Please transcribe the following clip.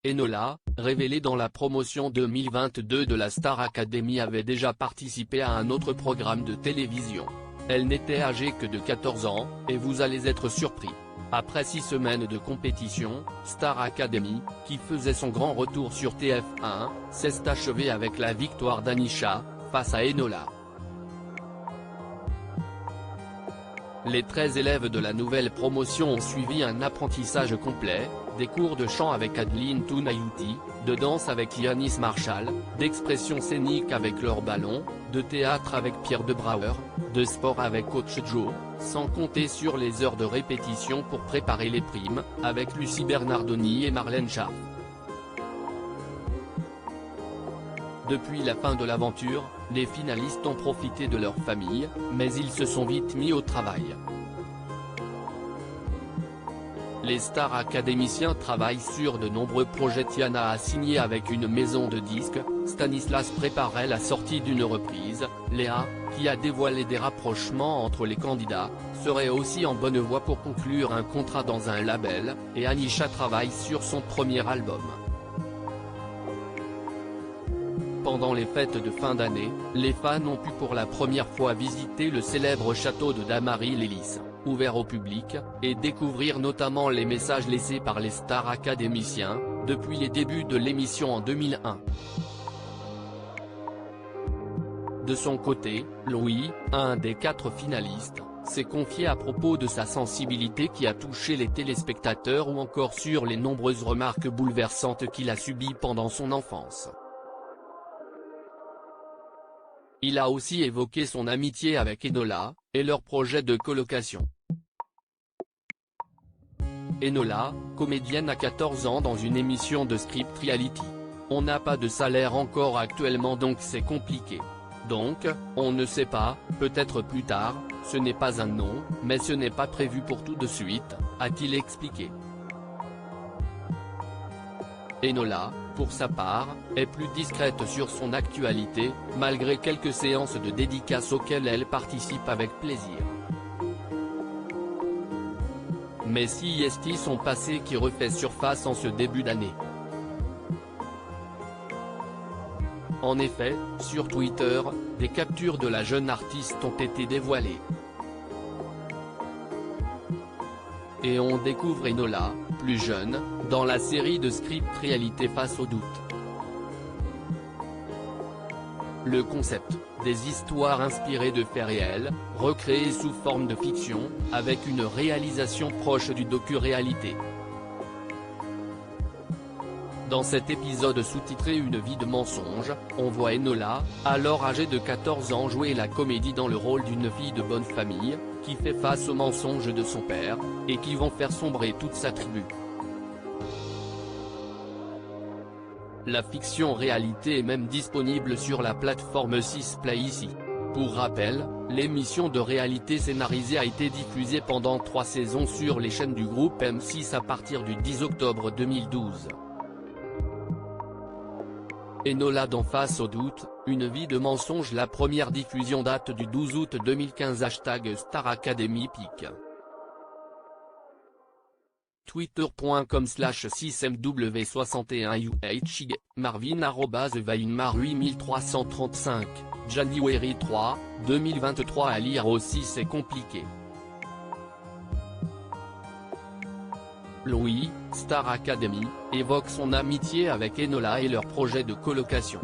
Enola, révélée dans la promotion 2022 de la Star Academy, avait déjà participé à un autre programme de télévision. Elle n'était âgée que de 14 ans, et vous allez être surpris. Après 6 semaines de compétition, Star Academy, qui faisait son grand retour sur TF1, s'est achevée avec la victoire d'Anisha, face à Enola. Les 13 élèves de la nouvelle promotion ont suivi un apprentissage complet, des cours de chant avec Adeline Tounayouti, de danse avec Yanis Marshall, d'expression scénique avec Laure Ballon, de théâtre avec Pierre Debrauer, de sport avec Coach Joe, sans compter sur les heures de répétition pour préparer les primes, avec Lucie Bernardoni et Marlène Schaff. Depuis la fin de l'aventure, les finalistes ont profité de leur famille, mais ils se sont vite mis au travail. Les stars académiciens travaillent sur de nombreux projets. Tiana a signé avec une maison de disques, Stanislas préparait la sortie d'une reprise, Léa, qui a dévoilé des rapprochements entre les candidats, serait aussi en bonne voie pour conclure un contrat dans un label, et Anisha travaille sur son premier album. Pendant les fêtes de fin d'année, les fans ont pu pour la première fois visiter le célèbre château de Damary-Lélis, ouvert au public, et découvrir notamment les messages laissés par les stars académiciens, depuis les débuts de l'émission en 2001. De son côté, Louis, un des 4 finalistes, s'est confié à propos de sa sensibilité qui a touché les téléspectateurs ou encore sur les nombreuses remarques bouleversantes qu'il a subies pendant son enfance. Il a aussi évoqué son amitié avec Enola, et leur projet de colocation. Enola, comédienne à 14 ans dans une émission de script reality. On n'a pas de salaire encore actuellement donc c'est compliqué. Donc, on ne sait pas, peut-être plus tard, ce n'est pas un non, mais ce n'est pas prévu pour tout de suite, a-t-il expliqué. Enola, pour sa part, est plus discrète sur son actualité, malgré quelques séances de dédicaces auxquelles elle participe avec plaisir. Mais si est-il son passé qui refait surface en ce début d'année? En effet, sur Twitter, des captures de la jeune artiste ont été dévoilées. Et on découvre Enola, plus jeune, dans la série de script réalité Face au doute. Le concept, des histoires inspirées de faits réels, recréées sous forme de fiction, avec une réalisation proche du docu-réalité. Dans cet épisode sous-titré Une vie de mensonge, on voit Enola, alors âgée de 14 ans, jouer la comédie dans le rôle d'une fille de bonne famille, qui fait face aux mensonges de son père, et qui vont faire sombrer toute sa tribu. La fiction réalité est même disponible sur la plateforme 6play ici. Pour rappel, l'émission de réalité scénarisée a été diffusée pendant 3 saisons sur les chaînes du groupe M6 à partir du 10 octobre 2012. Enola dans Face au doute, une vie de mensonge. La première diffusion date du 12 août 2015. #Star Academy Pic. Twitter.com/6mw61UHIG, Marvin @vainmar8335, January 3, 2023. À lire aussi c'est compliqué. Louis, Star Academy, évoque son amitié avec Enola et leur projet de colocation.